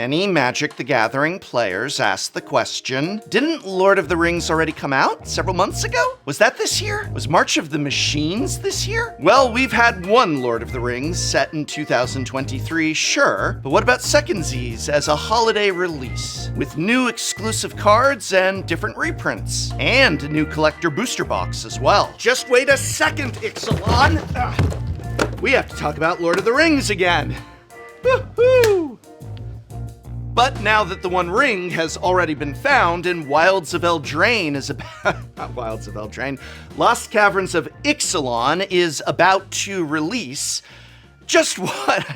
Many Magic the Gathering players ask the question, didn't Lord of the Rings already come out several months ago? Was that this year? Was March of the Machines this year? Well, we've had one Lord of the Rings set in 2023, sure, but what about secondsies as a holiday release? With new exclusive cards and different reprints. And a new collector booster box as well. Just wait a second, Ixalan! We have to talk about Lord of the Rings again. Woohoo! But now that the One Ring has already been found and Wilds of Eldraine is about... not Wilds of Eldraine. Lost Caverns of Ixalan is about to release, just what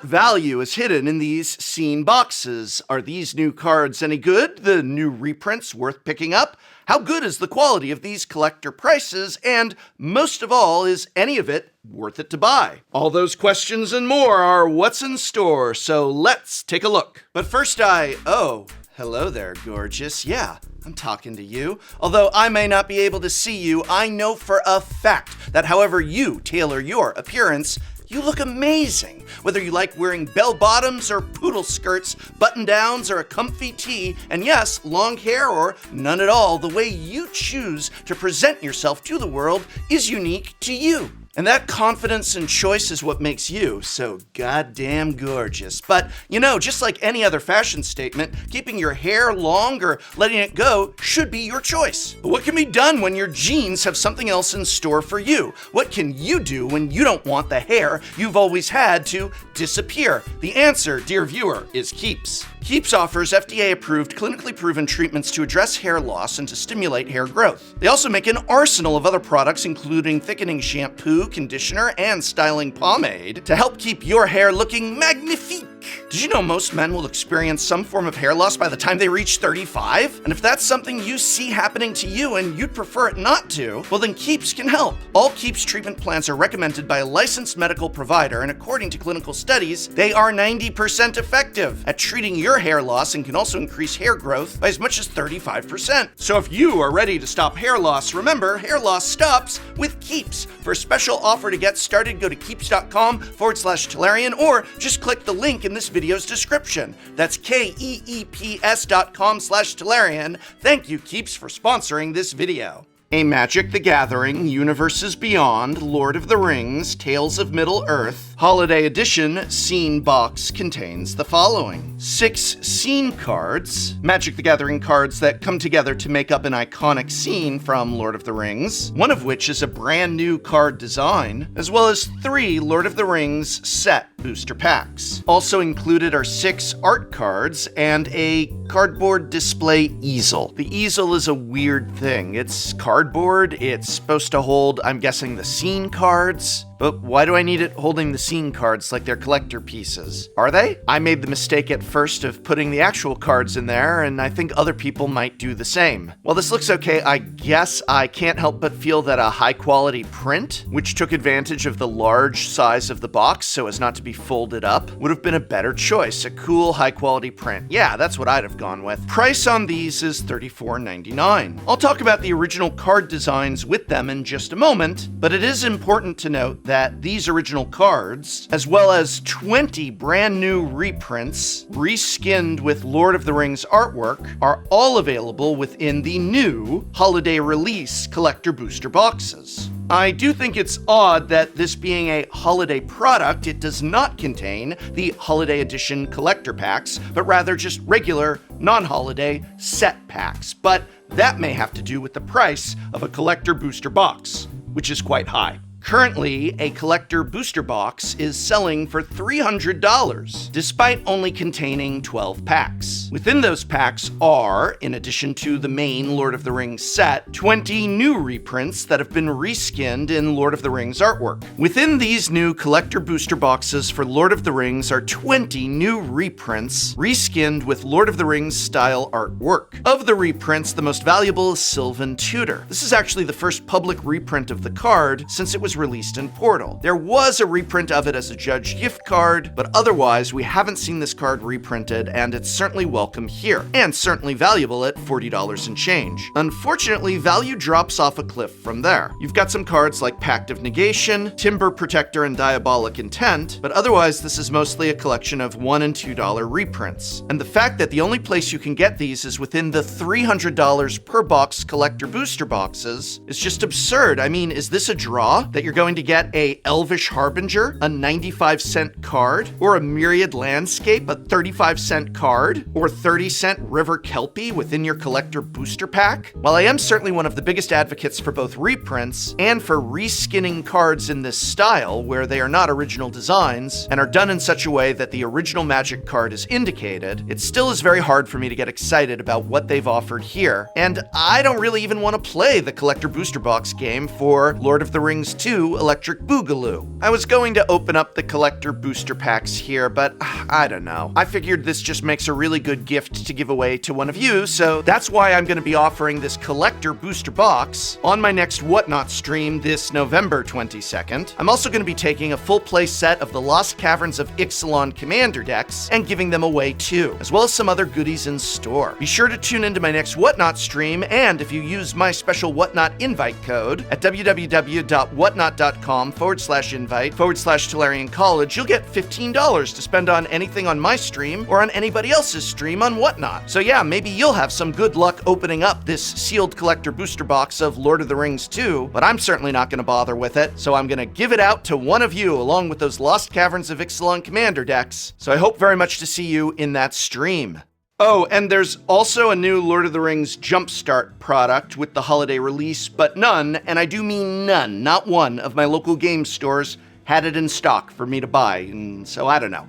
value is hidden in these seen boxes? Are these new cards any good? The new reprints worth picking up? How good is the quality of these collector prices? And most of all, is any of it worth it to buy? All those questions and more are what's in store, so let's take a look. But first oh, hello there, gorgeous. Yeah, I'm talking to you. Although I may not be able to see you, I know for a fact that however you tailor your appearance, you look amazing. Whether you like wearing bell-bottoms or poodle skirts, button-downs or a comfy tee, and yes, long hair or none at all, the way you choose to present yourself to the world is unique to you. And that confidence and choice is what makes you so goddamn gorgeous. But, you know, just like any other fashion statement, keeping your hair long or letting it go should be your choice. But what can be done when your genes have something else in store for you? What can you do when you don't want the hair you've always had to disappear? The answer, dear viewer, is Keeps. Keeps offers FDA-approved, clinically proven treatments to address hair loss and to stimulate hair growth. They also make an arsenal of other products, including thickening shampoo, conditioner, and styling pomade to help keep your hair looking magnifique. Did you know most men will experience some form of hair loss by the time they reach 35? And if that's something you see happening to you and you'd prefer it not to, well then Keeps can help. All Keeps treatment plans are recommended by a licensed medical provider, and according to clinical studies, they are 90% effective at treating your hair loss and can also increase hair growth by as much as 35%. So if you are ready to stop hair loss, remember, hair loss stops with Keeps. For a special offer to get started, go to keeps.com/Tolarian or just click the link in this video's description. That's keeps.com/Tolarian. Thank you, Keeps, for sponsoring this video. A Magic the Gathering, Universes Beyond, Lord of the Rings, Tales of Middle-earth, Holiday Edition Scene Box contains the following. 6 scene cards, Magic the Gathering cards that come together to make up an iconic scene from Lord of the Rings, one of which is a brand new card design, as well as 3 Lord of the Rings set booster packs. Also included are 6 art cards and a cardboard display easel. The easel is a weird thing. It's cardboard, it's supposed to hold, I'm guessing, the scene cards. But why do I need it holding the scene cards like they're collector pieces? Are they? I made the mistake at first of putting the actual cards in there, and I think other people might do the same. While this looks okay, I guess I can't help but feel that a high-quality print, which took advantage of the large size of the box so as not to be folded up, would have been a better choice. A cool, high-quality print. Yeah, that's what I'd have gone with. Price on these is $34.99. I'll talk about the original card designs with them in just a moment, but it is important to note that these original cards, as well as 20 brand new reprints, reskinned with Lord of the Rings artwork, are all available within the new holiday release collector booster boxes. I do think it's odd that this being a holiday product, it does not contain the holiday edition collector packs, but rather just regular, non-holiday set packs. But that may have to do with the price of a collector booster box, which is quite high. Currently, a collector booster box is selling for $300, despite only containing 12 packs. Within those packs are, in addition to the main Lord of the Rings set, 20 new reprints that have been reskinned in Lord of the Rings artwork. Within these new collector booster boxes for Lord of the Rings are 20 new reprints, reskinned with Lord of the Rings style artwork. Of the reprints, the most valuable is Sylvan Tudor. This is actually the first public reprint of the card, since it was was released in Portal. There was a reprint of it as a Judge gift card, but otherwise we haven't seen this card reprinted, and it's certainly welcome here, and certainly valuable at $40 and change. Unfortunately, value drops off a cliff from there. You've got some cards like Pact of Negation, Timber Protector, and Diabolic Intent, but otherwise this is mostly a collection of $1 and $2 reprints. And the fact that the only place you can get these is within the $300 per box collector booster boxes is just absurd. I mean, is this a draw that you're going to get a Elvish Harbinger, a 95-cent card, or a Myriad Landscape, a 35-cent card, or 30-cent River Kelpie within your collector booster pack? While I am certainly one of the biggest advocates for both reprints and for reskinning cards in this style where they are not original designs and are done in such a way that the original Magic card is indicated, it still is very hard for me to get excited about what they've offered here. And I don't really even want to play the collector booster box game for Lord of the Rings 2 Electric Boogaloo. I was going to open up the collector booster packs here, but I don't know. I figured this just makes a really good gift to give away to one of you, so that's why I'm going to be offering this collector booster box on my next Whatnot stream this November 22nd. I'm also going to be taking a full play set of the Lost Caverns of Ixalan Commander decks and giving them away too, as well as some other goodies in store. Be sure to tune into my next Whatnot stream, and if you use my special Whatnot invite code at www.whatnot.com/invite/Tolarian College, you'll get $15 to spend on anything on my stream or on anybody else's stream on Whatnot. So yeah, maybe you'll have some good luck opening up this sealed collector booster box of Lord of the Rings 2, but I'm certainly not going to bother with it, so I'm going to give it out to one of you along with those Lost Caverns of Ixalan Commander decks. So I hope very much to see you in that stream. Oh, and there's also a new Lord of the Rings Jumpstart product with the holiday release, but none, and I do mean none, not one, of my local game stores had it in stock for me to buy, and so I don't know.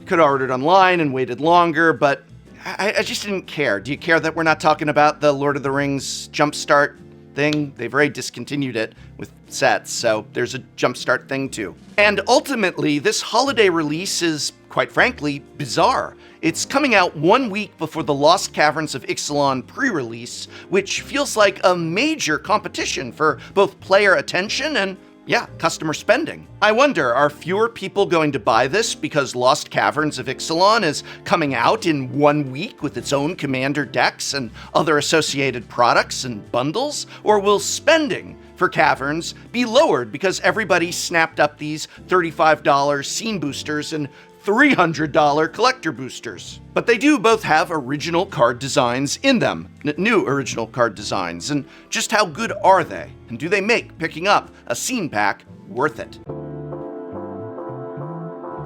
Could have ordered online and waited longer, but I just didn't care. Do you care that we're not talking about the Lord of the Rings Jumpstart thing? They've already discontinued it with sets, so there's a Jumpstart thing too. And ultimately, this holiday release is, quite frankly, bizarre. It's coming out 1 week before the Lost Caverns of Ixalan pre-release, which feels like a major competition for both player attention and, yeah, customer spending. I wonder, are fewer people going to buy this because Lost Caverns of Ixalan is coming out in 1 week with its own commander decks and other associated products and bundles? Or will spending for Caverns be lowered because everybody snapped up these $35 scene boosters and $300 collector boosters? But they do both have original card designs in them, new original card designs, and just how good are they? And do they make picking up a scene pack worth it?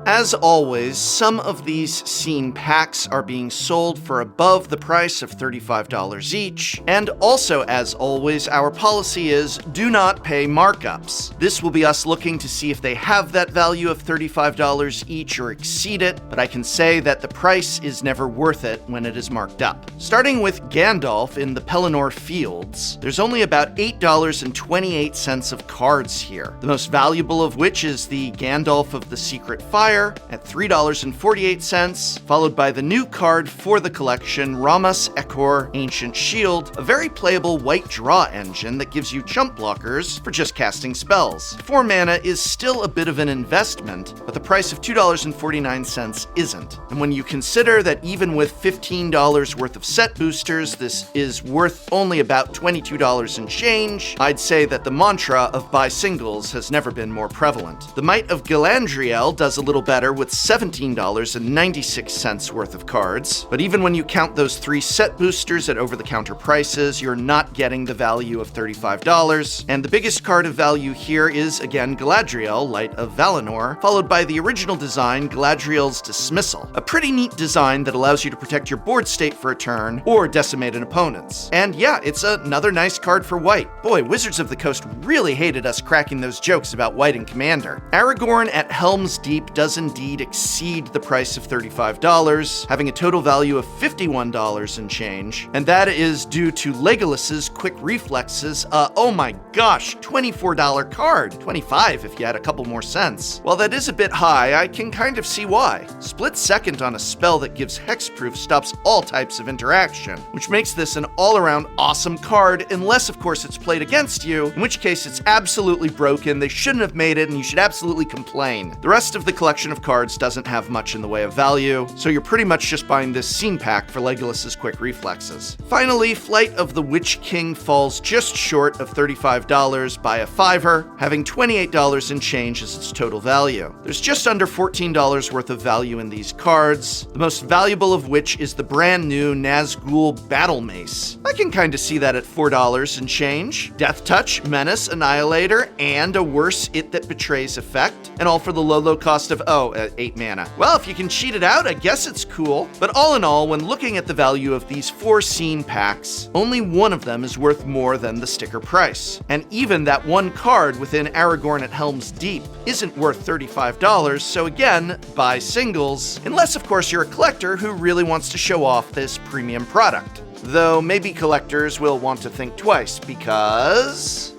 As always, some of these scene packs are being sold for above the price of $35 each, and also, as always, our policy is do not pay markups. This will be us looking to see if they have that value of $35 each or exceed it, but I can say that the price is never worth it when it is marked up. Starting with Gandalf in the Pelennor Fields, there's only about $8.28 of cards here, the most valuable of which is the Gandalf of the Secret Fire at $3.48, followed by the new card for the collection, Ramas Ekor Ancient Shield, a very playable white draw engine that gives you chump blockers for just casting spells. 4 mana is still a bit of an investment, but the price of $2.49 isn't. And when you consider that even with $15 worth of set boosters, this is worth only about $22 and change, I'd say that the mantra of buy singles has never been more prevalent. The Might of Galadriel does a little better with $17.96 worth of cards, but even when you count those 3 set boosters at over-the-counter prices, you're not getting the value of $35, and the biggest card of value here is, again, Galadriel, Light of Valinor, followed by the original design, Galadriel's Dismissal, a pretty neat design that allows you to protect your board state for a turn, or decimate an opponent's. And yeah, it's another nice card for white. Boy, Wizards of the Coast really hated us cracking those jokes about white and Commander. Aragorn at Helm's Deep does does indeed exceed the price of $35, having a total value of $51 and change, and that is due to Legolas's quick reflexes. Oh my gosh, $24 card. $25 if you had a couple more cents. While that is a bit high, I can kind of see why. Split second on a spell that gives hexproof stops all types of interaction, which makes this an all-around awesome card, unless of course it's played against you, in which case it's absolutely broken, they shouldn't have made it, and you should absolutely complain. The rest of the collection of cards doesn't have much in the way of value, so you're pretty much just buying this scene pack for Legolas's quick reflexes. Finally, Flight of the Witch King falls just short of $35 by a $5, having $28 and change as its total value. There's just under $14 worth of value in these cards, the most valuable of which is the brand new Nazgul Battle Mace. I can kinda see that at $4 and change. Death Touch, Menace, Annihilator, and a worse It That Betrays effect, and all for the low cost of, 8 mana. Well, if you can cheat it out, I guess it's cool. But all in all, when looking at the value of these 4 scene packs, only one of them is worth more than the sticker price. And even that one card within Aragorn at Helm's Deep isn't worth $35, so again, buy singles, unless of course you're a collector who really wants to show off this premium product. Though maybe collectors will want to think twice, because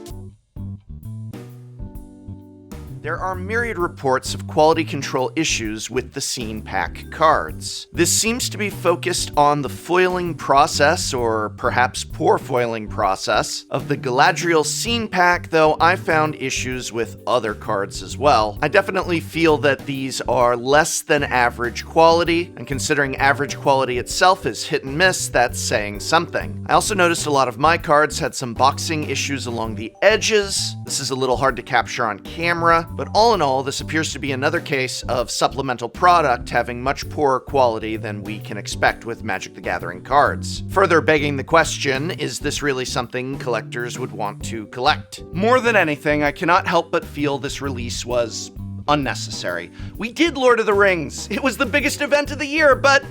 there are myriad reports of quality control issues with the scene pack cards. This seems to be focused on the foiling process, or perhaps poor foiling process, of the Galadriel scene pack, though I found issues with other cards as well. I definitely feel that these are less than average quality, and considering average quality itself is hit and miss, that's saying something. I also noticed a lot of my cards had some boxing issues along the edges. This is a little hard to capture on camera, but all in all, this appears to be another case of supplemental product having much poorer quality than we can expect with Magic the Gathering cards. Further begging the question, is this really something collectors would want to collect? More than anything, I cannot help but feel this release was unnecessary. We did Lord of the Rings. It was the biggest event of the year, but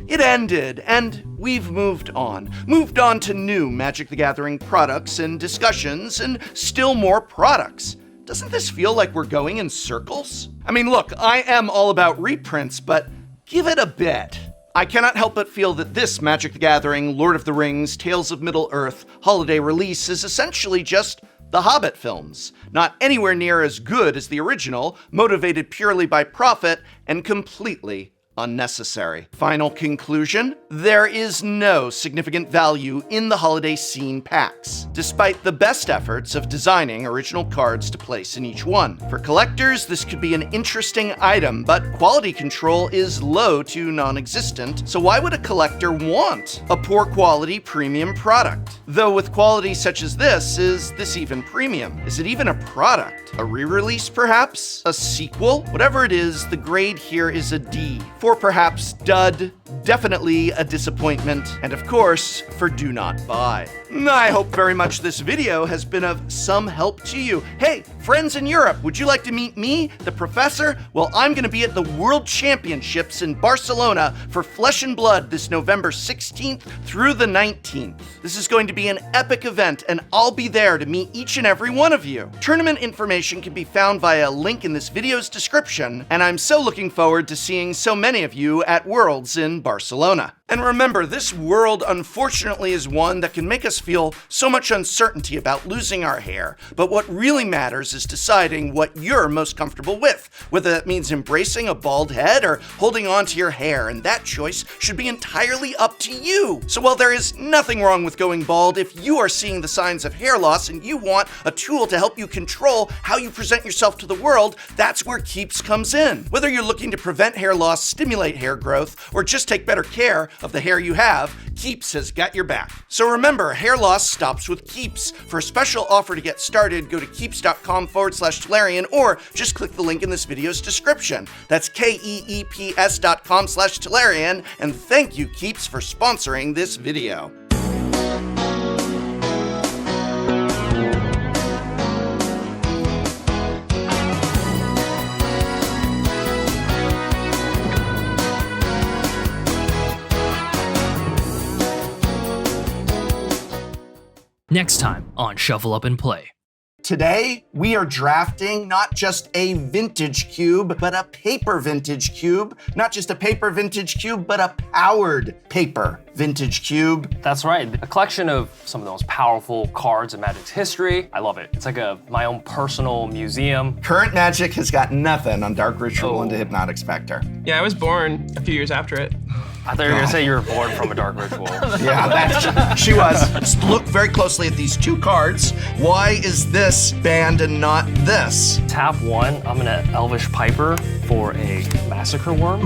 it ended, and we've moved on. Moved on to new Magic the Gathering products and discussions, and still more products. Doesn't this feel like we're going in circles? I mean, look, I am all about reprints, but give it a bit. I cannot help but feel that this Magic the Gathering, Lord of the Rings, Tales of Middle-earth holiday release is essentially just the Hobbit films. Not anywhere near as good as the original, motivated purely by profit, and completely unnecessary. Final conclusion, there is no significant value in the holiday scene packs, despite the best efforts of designing original cards to place in each one. For collectors, this could be an interesting item, but quality control is low to non-existent, so why would a collector want a poor quality premium product? Though with quality such as this, is this even premium? Is it even a product? A re-release perhaps? A sequel? Whatever it is, the grade here is a D. For perhaps dud, definitely a disappointment, and of course, for do not buy. I hope very much this video has been of some help to you. Hey, friends in Europe, would you like to meet me, the professor? Well, I'm gonna be at the World Championships in Barcelona for Flesh and Blood this November 16th through the 19th. This is going to be an epic event, and I'll be there to meet each and every one of you. Tournament information can be found via a link in this video's description, and I'm so looking forward to seeing so many of you at Worlds in Barcelona. And remember, this world unfortunately is one that can make us feel so much uncertainty about losing our hair, but what really matters is deciding what you're most comfortable with, whether that means embracing a bald head or holding on to your hair, and that choice should be entirely up to you. So while there is nothing wrong with going bald, if you are seeing the signs of hair loss and you want a tool to help you control how you present yourself to the world, that's where Keeps comes in. Whether you're looking to prevent hair loss, stimulate hair growth, or just take better care of the hair you have, Keeps has got your back. So remember, hair loss stops with Keeps. For a special offer to get started, go to keeps.com/Tolarian or just click the link in this video's description. That's keeps.com/Tolarian, and thank you, Keeps, for sponsoring this video. Next time on Shuffle Up and Play. Today, we are drafting not just a vintage cube, but a paper vintage cube. Not just a paper vintage cube, but a powered paper vintage cube. That's right. A collection of some of the most powerful cards in Magic's history. I love it. It's like my own personal museum. Current Magic has got nothing on Dark Ritual and the Hypnotic Spectre. Yeah, I was born a few years after it. I thought you were gonna say you were born from a Dark Ritual. Yeah, she was. Let's look very closely at these two cards. Why is this banned and not this? Tap 1, I'm gonna Elvish Piper for a Massacre Worm.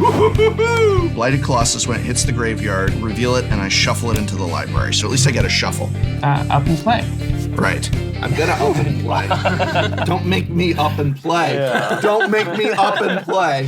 Blighted Colossus, when it hits the graveyard, reveal it, and I shuffle it into the library. So at least I get a shuffle. Up and play. Right. I'm gonna up and play. Don't make me up and play. Yeah. Don't make me up and play.